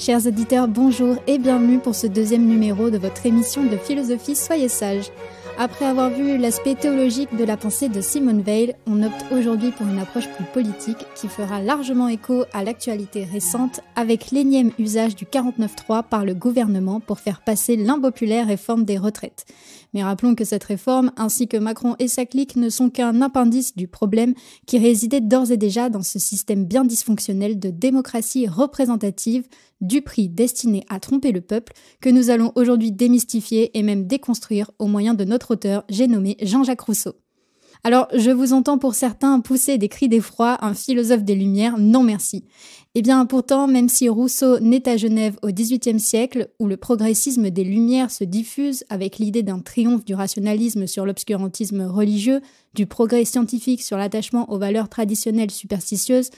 Chers auditeurs, bonjour et bienvenue pour ce deuxième numéro de votre émission de philosophie Soyez sages. Après avoir vu l'aspect théologique de la pensée de Simone Weil, on opte aujourd'hui pour une approche plus politique qui fera largement écho à l'actualité récente avec l'énième usage du 49.3 par le gouvernement pour faire passer l'impopulaire réforme des retraites. Mais rappelons que cette réforme, ainsi que Macron et sa clique, ne sont qu'un appendice du problème qui résidait d'ores et déjà dans ce système bien dysfonctionnel de démocratie représentative du prix destiné à tromper le peuple que nous allons aujourd'hui démystifier et même déconstruire au moyen de notre auteur, j'ai nommé Jean-Jacques Rousseau. Alors, je vous entends pour certains pousser des cris d'effroi, un philosophe des Lumières, non merci. Eh bien, pourtant, même si Rousseau naît à Genève au XVIIIe siècle, où le progressisme des Lumières se diffuse avec l'idée d'un triomphe du rationalisme sur l'obscurantisme religieux, du progrès scientifique sur l'attachement aux valeurs traditionnelles superstitieuses,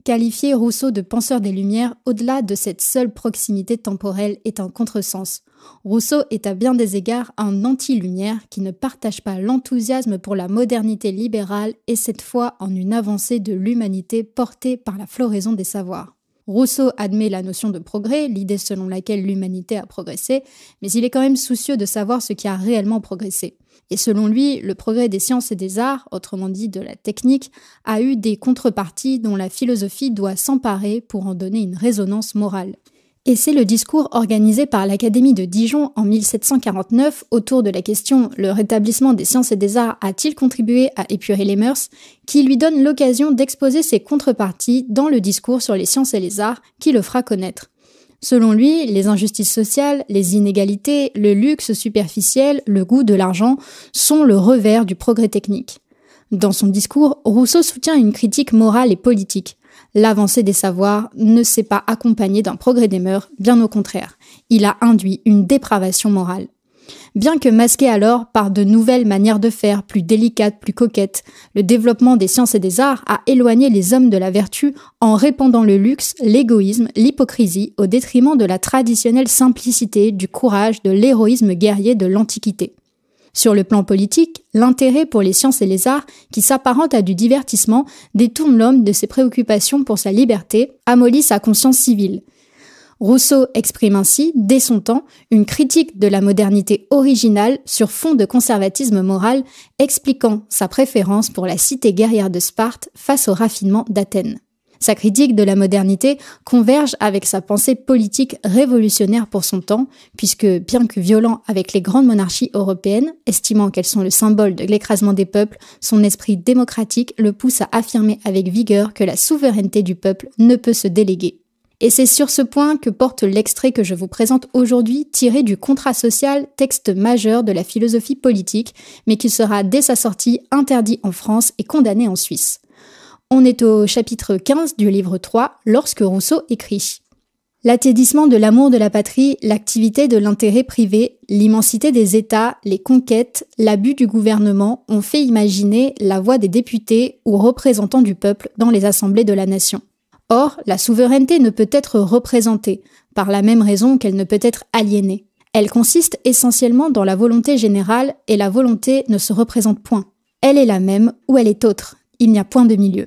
qualifier Rousseau de penseur des Lumières, au-delà de cette seule proximité temporelle, est un contresens. Rousseau est à bien des égards un anti-lumière qui ne partage pas l'enthousiasme pour la modernité libérale et cette fois en une avancée de l'humanité portée par la floraison des savoirs. Rousseau admet la notion de progrès, l'idée selon laquelle l'humanité a progressé, mais il est quand même soucieux de savoir ce qui a réellement progressé. Et selon lui, le progrès des sciences et des arts, autrement dit de la technique, a eu des contreparties dont la philosophie doit s'emparer pour en donner une résonance morale. Et c'est le discours organisé par l'Académie de Dijon en 1749 autour de la question « Le rétablissement des sciences et des arts a-t-il contribué à épurer les mœurs ?» qui lui donne l'occasion d'exposer ses contreparties dans le discours sur les sciences et les arts qui le fera connaître. Selon lui, les injustices sociales, les inégalités, le luxe superficiel, le goût de l'argent sont le revers du progrès technique. Dans son discours, Rousseau soutient une critique morale et politique. L'avancée des savoirs ne s'est pas accompagnée d'un progrès des mœurs, bien au contraire. Il a induit une dépravation morale. Bien que masqué alors par de nouvelles manières de faire, plus délicates, plus coquettes, le développement des sciences et des arts a éloigné les hommes de la vertu en répandant le luxe, l'égoïsme, l'hypocrisie au détriment de la traditionnelle simplicité, du courage, de l'héroïsme guerrier de l'Antiquité. Sur le plan politique, l'intérêt pour les sciences et les arts, qui s'apparente à du divertissement, détourne l'homme de ses préoccupations pour sa liberté, amollit sa conscience civile. Rousseau exprime ainsi, dès son temps, une critique de la modernité originale sur fond de conservatisme moral, expliquant sa préférence pour la cité guerrière de Sparte face au raffinement d'Athènes. Sa critique de la modernité converge avec sa pensée politique révolutionnaire pour son temps, puisque, bien que violent avec les grandes monarchies européennes, estimant qu'elles sont le symbole de l'écrasement des peuples, son esprit démocratique le pousse à affirmer avec vigueur que la souveraineté du peuple ne peut se déléguer. Et c'est sur ce point que porte l'extrait que je vous présente aujourd'hui, tiré du Contrat social, texte majeur de la philosophie politique, mais qui sera dès sa sortie interdit en France et condamné en Suisse. On est au chapitre 15 du livre 3, lorsque Rousseau écrit « L'attédissement de l'amour de la patrie, l'activité de l'intérêt privé, l'immensité des États, les conquêtes, l'abus du gouvernement ont fait imaginer la voix des députés ou représentants du peuple dans les assemblées de la nation. Or, la souveraineté ne peut être représentée, par la même raison qu'elle ne peut être aliénée. Elle consiste essentiellement dans la volonté générale et la volonté ne se représente point. Elle est la même ou elle est autre, il n'y a point de milieu.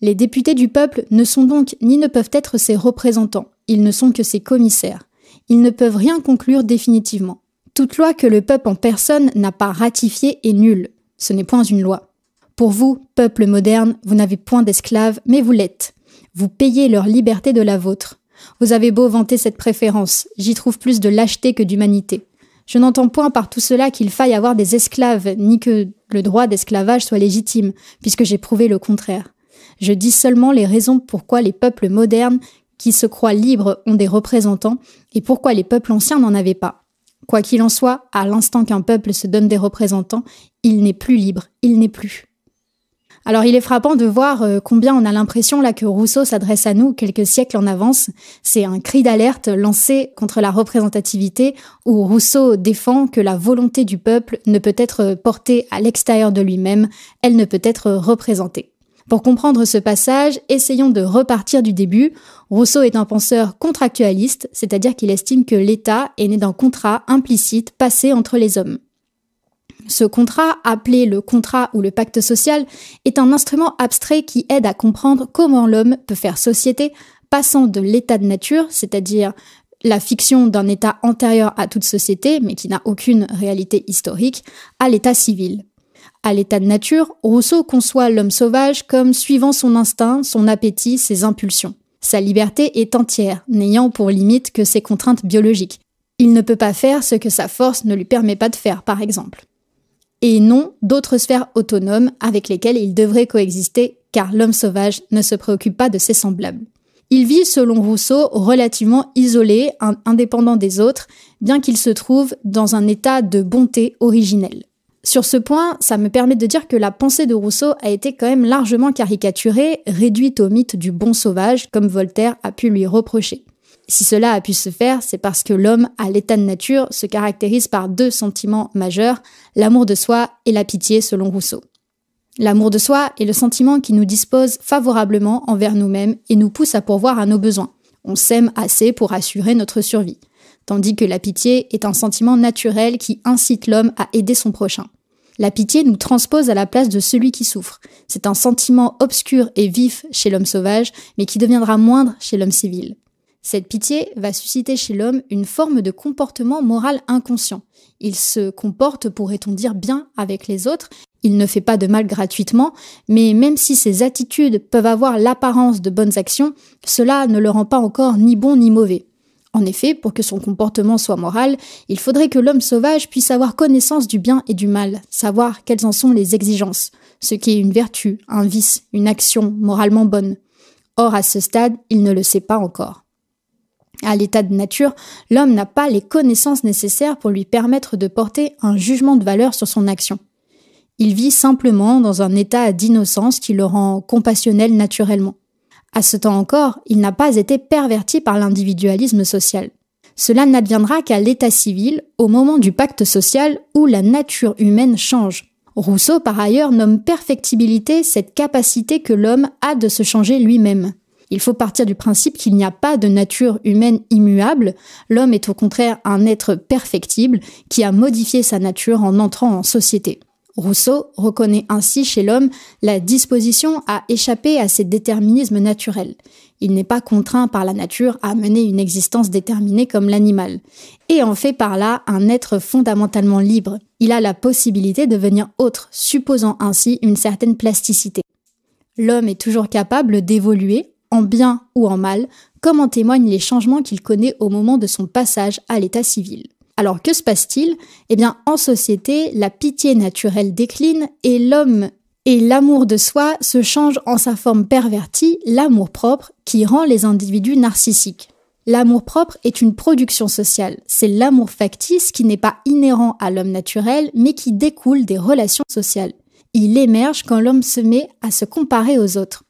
Les députés du peuple ne sont donc ni ne peuvent être ses représentants, ils ne sont que ses commissaires. Ils ne peuvent rien conclure définitivement. Toute loi que le peuple en personne n'a pas ratifiée est nulle. Ce n'est point une loi. Pour vous, peuple moderne, vous n'avez point d'esclaves, mais vous l'êtes. Vous payez leur liberté de la vôtre. Vous avez beau vanter cette préférence, j'y trouve plus de lâcheté que d'humanité. Je n'entends point par tout cela qu'il faille avoir des esclaves, ni que le droit d'esclavage soit légitime, puisque j'ai prouvé le contraire. Je dis seulement les raisons pourquoi les peuples modernes, qui se croient libres, ont des représentants, et pourquoi les peuples anciens n'en avaient pas. Quoi qu'il en soit, à l'instant qu'un peuple se donne des représentants, il n'est plus libre, il n'est plus. Alors il est frappant de voir combien on a l'impression là que Rousseau s'adresse à nous quelques siècles en avance. C'est un cri d'alerte lancé contre la représentativité où Rousseau défend que la volonté du peuple ne peut être portée à l'extérieur de lui-même, elle ne peut être représentée. Pour comprendre ce passage, essayons de repartir du début. Rousseau est un penseur contractualiste, c'est-à-dire qu'il estime que l'État est né d'un contrat implicite passé entre les hommes. Ce contrat, appelé le contrat ou le pacte social, est un instrument abstrait qui aide à comprendre comment l'homme peut faire société, passant de l'état de nature, c'est-à-dire la fiction d'un état antérieur à toute société, mais qui n'a aucune réalité historique, à l'état civil. À l'état de nature, Rousseau conçoit l'homme sauvage comme suivant son instinct, son appétit, ses impulsions. Sa liberté est entière, n'ayant pour limite que ses contraintes biologiques. Il ne peut pas faire ce que sa force ne lui permet pas de faire, par exemple. Et non d'autres sphères autonomes avec lesquelles il devrait coexister, car l'homme sauvage ne se préoccupe pas de ses semblables. Il vit, selon Rousseau, relativement isolé, indépendant des autres, bien qu'il se trouve dans un état de bonté originelle. Sur ce point, ça me permet de dire que la pensée de Rousseau a été quand même largement caricaturée, réduite au mythe du bon sauvage, comme Voltaire a pu lui reprocher. Si cela a pu se faire, c'est parce que l'homme, à l'état de nature, se caractérise par 2 sentiments majeurs, l'amour de soi et la pitié, selon Rousseau. L'amour de soi est le sentiment qui nous dispose favorablement envers nous-mêmes et nous pousse à pourvoir à nos besoins. On s'aime assez pour assurer notre survie. Tandis que la pitié est un sentiment naturel qui incite l'homme à aider son prochain. La pitié nous transpose à la place de celui qui souffre. C'est un sentiment obscur et vif chez l'homme sauvage, mais qui deviendra moindre chez l'homme civil. Cette pitié va susciter chez l'homme une forme de comportement moral inconscient. Il se comporte, pourrait-on dire, bien avec les autres. Il ne fait pas de mal gratuitement, mais même si ses attitudes peuvent avoir l'apparence de bonnes actions, cela ne le rend pas encore ni bon ni mauvais. En effet, pour que son comportement soit moral, il faudrait que l'homme sauvage puisse avoir connaissance du bien et du mal, savoir quelles en sont les exigences, ce qui est une vertu, un vice, une action moralement bonne. Or, à ce stade, il ne le sait pas encore. À l'état de nature, l'homme n'a pas les connaissances nécessaires pour lui permettre de porter un jugement de valeur sur son action. Il vit simplement dans un état d'innocence qui le rend compassionnel naturellement. À ce temps encore, il n'a pas été perverti par l'individualisme social. Cela n'adviendra qu'à l'état civil, au moment du pacte social où la nature humaine change. Rousseau, par ailleurs, nomme perfectibilité cette capacité que l'homme a de se changer lui-même. Il faut partir du principe qu'il n'y a pas de nature humaine immuable, l'homme est au contraire un être perfectible qui a modifié sa nature en entrant en société. Rousseau reconnaît ainsi chez l'homme la disposition à échapper à ses déterminismes naturels. Il n'est pas contraint par la nature à mener une existence déterminée comme l'animal, et en fait par là un être fondamentalement libre. Il a la possibilité de devenir autre, supposant ainsi une certaine plasticité. L'homme est toujours capable d'évoluer, en bien ou en mal, comme en témoignent les changements qu'il connaît au moment de son passage à l'état civil. Alors que se passe-t-il ? Eh bien, en société, la pitié naturelle décline et l'homme et l'amour de soi se changent en sa forme pervertie, l'amour-propre, qui rend les individus narcissiques. L'amour-propre est une production sociale. C'est l'amour factice qui n'est pas inhérent à l'homme naturel, mais qui découle des relations sociales. Il émerge quand l'homme se met à se comparer aux autres.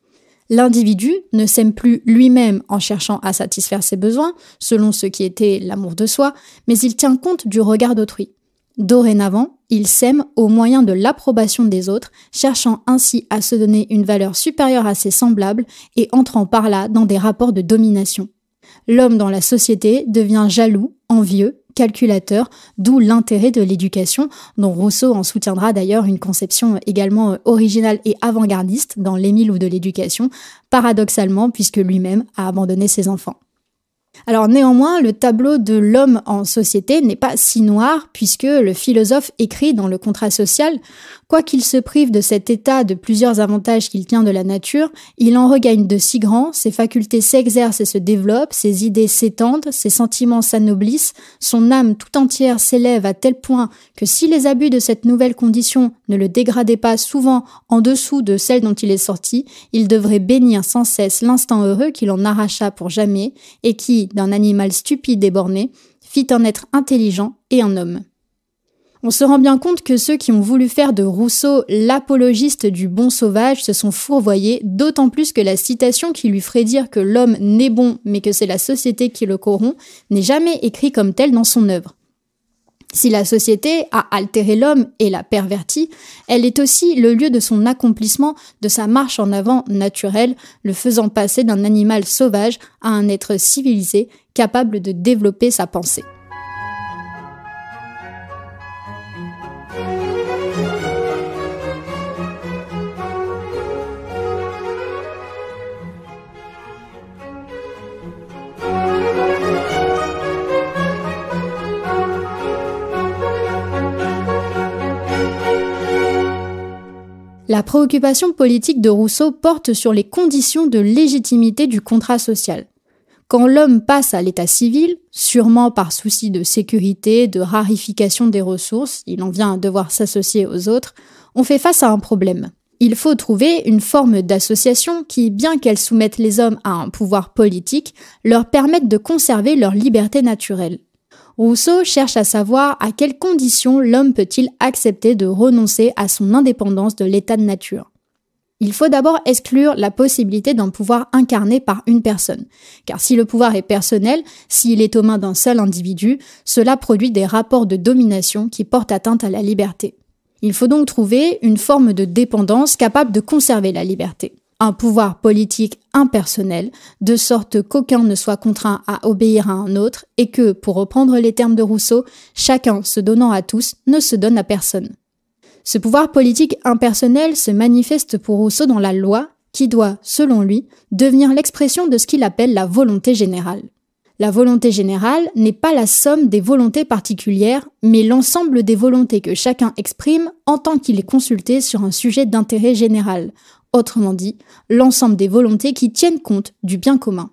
L'individu ne s'aime plus lui-même en cherchant à satisfaire ses besoins, selon ce qui était l'amour de soi, mais il tient compte du regard d'autrui. Dorénavant, il s'aime au moyen de l'approbation des autres, cherchant ainsi à se donner une valeur supérieure à ses semblables et entrant par là dans des rapports de domination. L'homme dans la société devient jaloux, envieux, calculateur, d'où l'intérêt de l'éducation, dont Rousseau en soutiendra d'ailleurs une conception également originale et avant-gardiste dans l'Émile ou de l'éducation, paradoxalement puisque lui-même a abandonné ses enfants. Alors néanmoins, le tableau de l'homme en société n'est pas si noir puisque le philosophe écrit dans le contrat social « Quoiqu'il se prive de cet état de plusieurs avantages qu'il tient de la nature, il en regagne de si grands, ses facultés s'exercent et se développent, ses idées s'étendent, ses sentiments s'anoblissent, son âme tout entière s'élève à tel point que si les abus de cette nouvelle condition ne le dégradaient pas souvent en dessous de celle dont il est sorti, il devrait bénir sans cesse l'instant heureux qu'il en arracha pour jamais et qui, d'un animal stupide et borné, fit un être intelligent et un homme. » On se rend bien compte que ceux qui ont voulu faire de Rousseau l'apologiste du bon sauvage se sont fourvoyés, d'autant plus que la citation qui lui ferait dire que l'homme n'est bon mais que c'est la société qui le corrompt n'est jamais écrite comme telle dans son œuvre. Si la société a altéré l'homme et l'a perverti, elle est aussi le lieu de son accomplissement, de sa marche en avant naturelle, le faisant passer d'un animal sauvage à un être civilisé, capable de développer sa pensée. La préoccupation politique de Rousseau porte sur les conditions de légitimité du contrat social. Quand l'homme passe à l'état civil, sûrement par souci de sécurité, de rarification des ressources, il en vient à devoir s'associer aux autres, on fait face à un problème. Il faut trouver une forme d'association qui, bien qu'elle soumette les hommes à un pouvoir politique, leur permette de conserver leur liberté naturelle. Rousseau cherche à savoir à quelles conditions l'homme peut-il accepter de renoncer à son indépendance de l'état de nature. Il faut d'abord exclure la possibilité d'un pouvoir incarné par une personne, car si le pouvoir est personnel, s'il est aux mains d'un seul individu, cela produit des rapports de domination qui portent atteinte à la liberté. Il faut donc trouver une forme de dépendance capable de conserver la liberté. Un pouvoir politique impersonnel, de sorte qu'aucun ne soit contraint à obéir à un autre et que, pour reprendre les termes de Rousseau, chacun se donnant à tous ne se donne à personne. Ce pouvoir politique impersonnel se manifeste pour Rousseau dans la loi qui doit, selon lui, devenir l'expression de ce qu'il appelle la volonté générale. La volonté générale n'est pas la somme des volontés particulières, mais l'ensemble des volontés que chacun exprime en tant qu'il est consulté sur un sujet d'intérêt général. Autrement dit, l'ensemble des volontés qui tiennent compte du bien commun.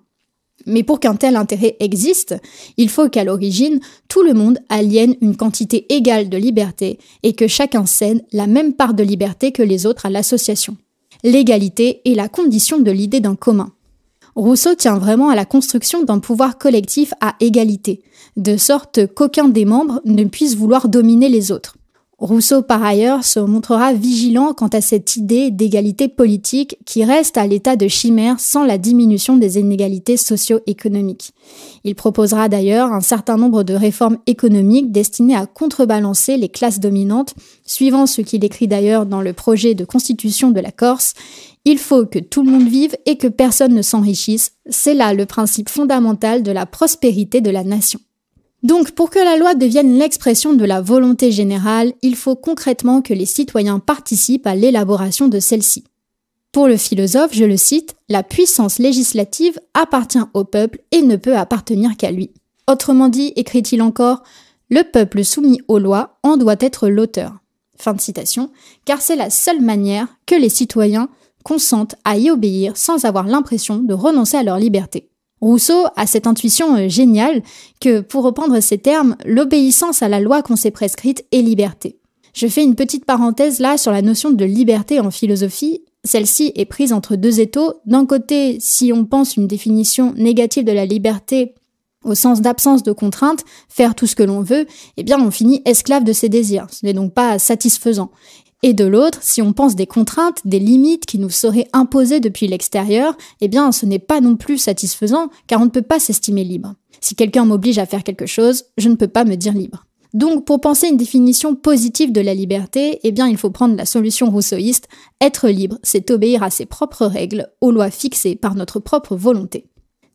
Mais pour qu'un tel intérêt existe, il faut qu'à l'origine, tout le monde aliène une quantité égale de liberté et que chacun cède la même part de liberté que les autres à l'association. L'égalité est la condition de l'idée d'un commun. Rousseau tient vraiment à la construction d'un pouvoir collectif à égalité, de sorte qu'aucun des membres ne puisse vouloir dominer les autres. Rousseau, par ailleurs, se montrera vigilant quant à cette idée d'égalité politique qui reste à l'état de chimère sans la diminution des inégalités socio-économiques. Il proposera d'ailleurs un certain nombre de réformes économiques destinées à contrebalancer les classes dominantes, suivant ce qu'il écrit d'ailleurs dans le projet de constitution de la Corse. Il faut que tout le monde vive et que personne ne s'enrichisse. C'est là le principe fondamental de la prospérité de la nation. Donc, pour que la loi devienne l'expression de la volonté générale, il faut concrètement que les citoyens participent à l'élaboration de celle-ci. Pour le philosophe, je le cite, « La puissance législative appartient au peuple et ne peut appartenir qu'à lui. » Autrement dit, écrit-il encore, « Le peuple soumis aux lois en doit être l'auteur. » Fin de citation, car c'est la seule manière que les citoyens consentent à y obéir sans avoir l'impression de renoncer à leur liberté. Rousseau a cette intuition géniale que, pour reprendre ces termes, l'obéissance à la loi qu'on s'est prescrite est liberté. Je fais une petite parenthèse là sur la notion de liberté en philosophie. Celle-ci est prise entre deux étaux. D'un côté, si on pense une définition négative de la liberté au sens d'absence de contraintes, faire tout ce que l'on veut, eh bien on finit esclave de ses désirs. Ce n'est donc pas satisfaisant. Et de l'autre, si on pense des contraintes, des limites qui nous seraient imposées depuis l'extérieur, eh bien ce n'est pas non plus satisfaisant car on ne peut pas s'estimer libre. Si quelqu'un m'oblige à faire quelque chose, je ne peux pas me dire libre. Donc pour penser une définition positive de la liberté, eh bien il faut prendre la solution rousseauiste. Être libre, c'est obéir à ses propres règles, aux lois fixées par notre propre volonté.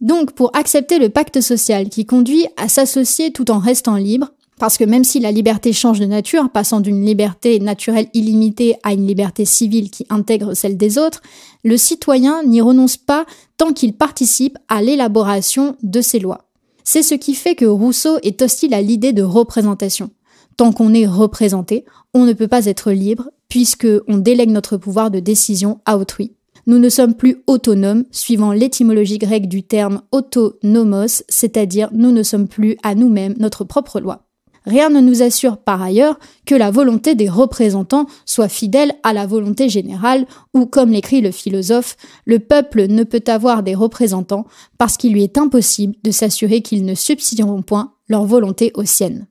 Donc pour accepter le pacte social qui conduit à s'associer tout en restant libre, parce que même si la liberté change de nature, passant d'une liberté naturelle illimitée à une liberté civile qui intègre celle des autres, le citoyen n'y renonce pas tant qu'il participe à l'élaboration de ces lois. C'est ce qui fait que Rousseau est hostile à l'idée de représentation. Tant qu'on est représenté, on ne peut pas être libre, puisque on délègue notre pouvoir de décision à autrui. Nous ne sommes plus autonomes, suivant l'étymologie grecque du terme autonomos, c'est-à-dire nous ne sommes plus à nous-mêmes notre propre loi. Rien ne nous assure par ailleurs que la volonté des représentants soit fidèle à la volonté générale ou, comme l'écrit le philosophe, le peuple ne peut avoir des représentants parce qu'il lui est impossible de s'assurer qu'ils ne subsidieront point leur volonté aux siennes.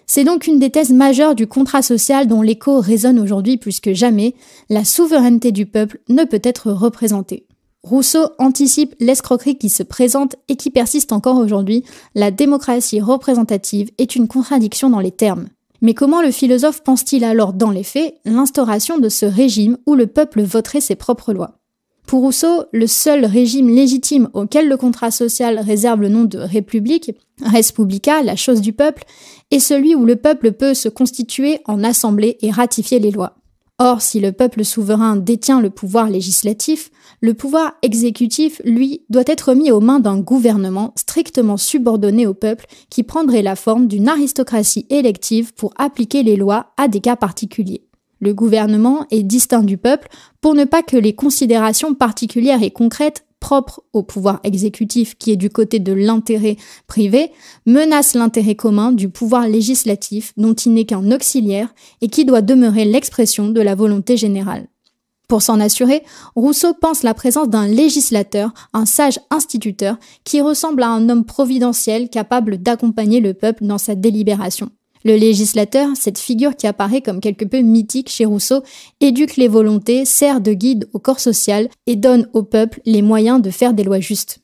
C'est donc une des thèses majeures du contrat social dont l'écho résonne aujourd'hui plus que jamais, la souveraineté du peuple ne peut être représentée. Rousseau anticipe l'escroquerie qui se présente et qui persiste encore aujourd'hui. La démocratie représentative est une contradiction dans les termes. Mais comment le philosophe pense-t-il alors dans les faits l'instauration de ce régime où le peuple voterait ses propres lois ? Pour Rousseau, le seul régime légitime auquel le contrat social réserve le nom de république, res publica, la chose du peuple, est celui où le peuple peut se constituer en assemblée et ratifier les lois. Or, si le peuple souverain détient le pouvoir législatif, le pouvoir exécutif, lui, doit être mis aux mains d'un gouvernement strictement subordonné au peuple qui prendrait la forme d'une aristocratie élective pour appliquer les lois à des cas particuliers. Le gouvernement est distinct du peuple pour ne pas que les considérations particulières et concrètes propres au pouvoir exécutif qui est du côté de l'intérêt privé menacent l'intérêt commun du pouvoir législatif dont il n'est qu'un auxiliaire et qui doit demeurer l'expression de la volonté générale. Pour s'en assurer, Rousseau pense la présence d'un législateur, un sage instituteur, qui ressemble à un homme providentiel capable d'accompagner le peuple dans sa délibération. Le législateur, cette figure qui apparaît comme quelque peu mythique chez Rousseau, éduque les volontés, sert de guide au corps social et donne au peuple les moyens de faire des lois justes.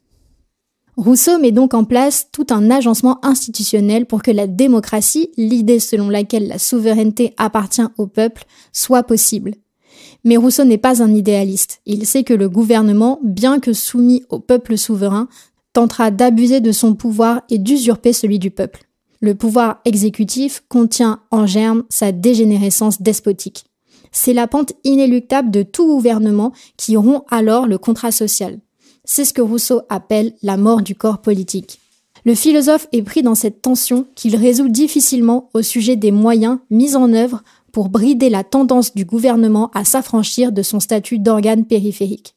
Rousseau met donc en place tout un agencement institutionnel pour que la démocratie, l'idée selon laquelle la souveraineté appartient au peuple, soit possible. Mais Rousseau n'est pas un idéaliste. Il sait que le gouvernement, bien que soumis au peuple souverain, tentera d'abuser de son pouvoir et d'usurper celui du peuple. Le pouvoir exécutif contient en germe sa dégénérescence despotique. C'est la pente inéluctable de tout gouvernement qui rompt alors le contrat social. C'est ce que Rousseau appelle la mort du corps politique. Le philosophe est pris dans cette tension qu'il résout difficilement au sujet des moyens mis en œuvre pour brider la tendance du gouvernement à s'affranchir de son statut d'organe périphérique.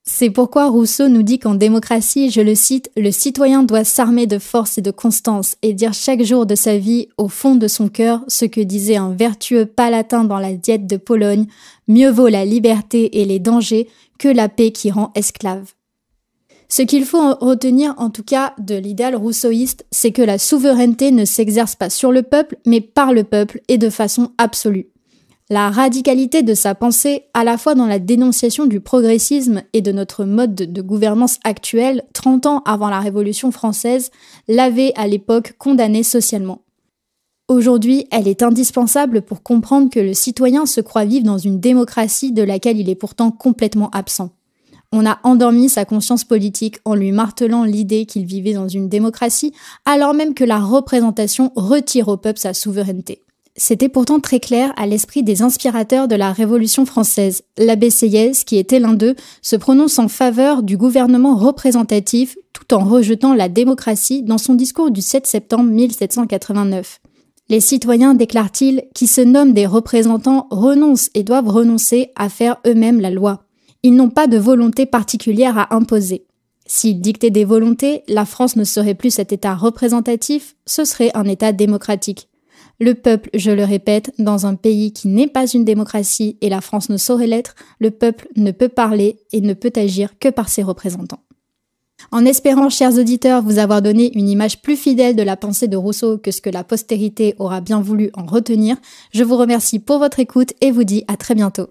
C'est pourquoi Rousseau nous dit qu'en démocratie, je le cite, « Le citoyen doit s'armer de force et de constance et dire chaque jour de sa vie, au fond de son cœur, ce que disait un vertueux palatin dans la Diète de Pologne, mieux vaut la liberté et les dangers que la paix qui rend esclave. » Ce qu'il faut retenir en tout cas de l'idéal rousseauiste, c'est que la souveraineté ne s'exerce pas sur le peuple, mais par le peuple et de façon absolue. La radicalité de sa pensée, à la fois dans la dénonciation du progressisme et de notre mode de gouvernance actuel, 30 ans avant la Révolution française, l'avait à l'époque condamnée socialement. Aujourd'hui, elle est indispensable pour comprendre que le citoyen se croit vivre dans une démocratie de laquelle il est pourtant complètement absent. On a endormi sa conscience politique en lui martelant l'idée qu'il vivait dans une démocratie, alors même que la représentation retire au peuple sa souveraineté. C'était pourtant très clair à l'esprit des inspirateurs de la Révolution française. L'abbé Sieyès, qui était l'un d'eux, se prononce en faveur du gouvernement représentatif tout en rejetant la démocratie dans son discours du 7 septembre 1789. Les citoyens, déclare-t-il, qui se nomment des représentants, renoncent et doivent renoncer à faire eux-mêmes la loi. Ils n'ont pas de volonté particulière à imposer. S'ils dictaient des volontés, la France ne serait plus cet État représentatif, ce serait un État démocratique. Le peuple, je le répète, dans un pays qui n'est pas une démocratie et la France ne saurait l'être, le peuple ne peut parler et ne peut agir que par ses représentants. En espérant, chers auditeurs, vous avoir donné une image plus fidèle de la pensée de Rousseau que ce que la postérité aura bien voulu en retenir, je vous remercie pour votre écoute et vous dis à très bientôt.